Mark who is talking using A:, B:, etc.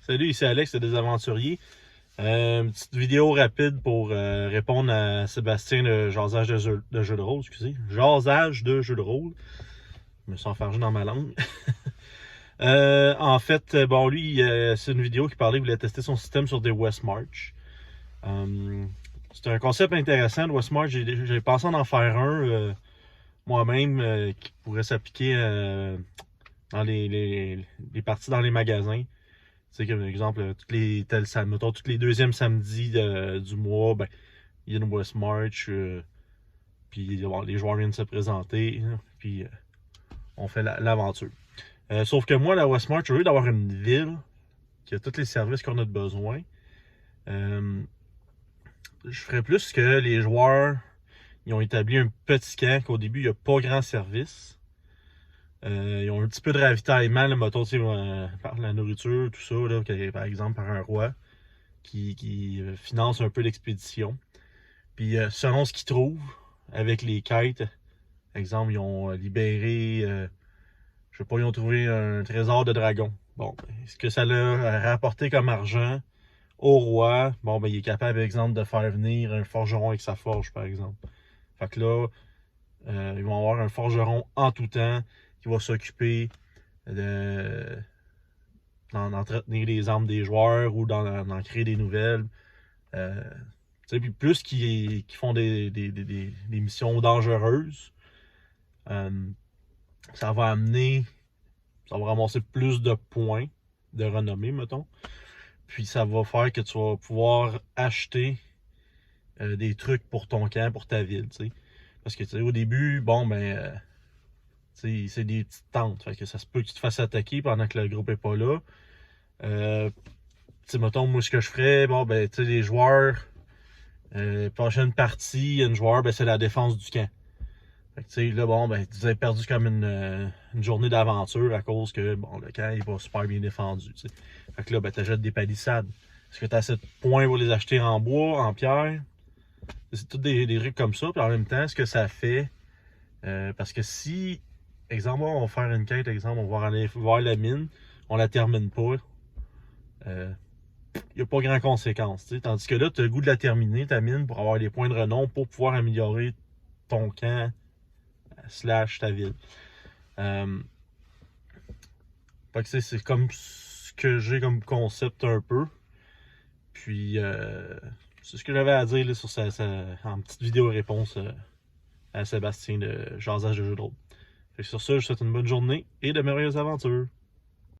A: Salut, ici Alex, des Aventuriers. Une petite vidéo rapide pour répondre à Sébastien de Jasage de jeu de rôle, excusez. Jasage de jeu de rôle. Je me suis enfargé dans ma langue. En fait, bon, lui, c'est une vidéo qui parlait qu'il voulait tester son système sur des Westmarch. C'est un concept intéressant de Westmarch. J'ai pensé en faire un moi-même qui pourrait s'appliquer dans les parties dans les magasins. Tu sais, comme exemple, mettons, tous les deuxièmes samedis du mois, ben, il y a une West March, puis bon, les joueurs viennent se présenter, hein, puis on fait l'aventure. Sauf que moi, la West March, au lieu d'avoir une ville qui a tous les services qu'on a besoin, je ferais plus que les joueurs ils ont établi un petit camp qu'au début, il n'y a pas grand service. Ils ont un petit peu de ravitaillement, là, mettons, par la nourriture, tout ça, là, par exemple par un roi qui finance un peu l'expédition. Puis selon ce qu'ils trouvent avec les quêtes, exemple, ils ont libéré, je sais pas, ils ont trouvé un trésor de dragon. Bon, ce que ça leur a rapporté comme argent au roi, bon, ben, il est capable, par exemple, de faire venir un forgeron avec sa forge, par exemple. Fait que là, ils vont avoir un forgeron en tout temps qui va s'occuper d'entretenir les armes des joueurs ou d'en créer des nouvelles. Puis plus qu'ils font des missions dangereuses, ça va ramasser plus de points de renommée, mettons. Puis ça va faire que tu vas pouvoir acheter des trucs pour ton camp, pour ta ville, tu sais. Parce que au début, bon, ben, c'est des petites tentes. Fait que ça se peut que tu te fasses attaquer pendant que le groupe est pas là. Mettons, moi, ce que je ferais, bon, ben, tu sais, les joueurs, prochaine partie, un joueur, ben, c'est la défense du camp. Fait que, tu sais, là, bon, ben, tu as perdu comme une journée d'aventure à cause que, bon, le camp est pas super bien défendu, tu sais. Fait que là, ben, t'achètes des palissades. Est-ce que tu as assez de points pour les acheter en bois, en pierre? C'est tout des trucs comme ça. Puis en même temps, ce que ça fait, parce que si, exemple, on va faire une quête, exemple, on va aller voir la mine, on la termine pas, il n'y a pas grand conséquence. T'sais. Tandis que là, tu as le goût de la terminer, ta mine, pour avoir des points de renom, pour pouvoir améliorer ton camp / ta ville. Fait que c'est comme ce que j'ai comme concept un peu. Puis, c'est ce que j'avais à dire là, sur en petite vidéo réponse à Sébastien de Jasage de jeu de rôle. Fait que sur ça, je vous souhaite une bonne journée et de merveilleuses aventures.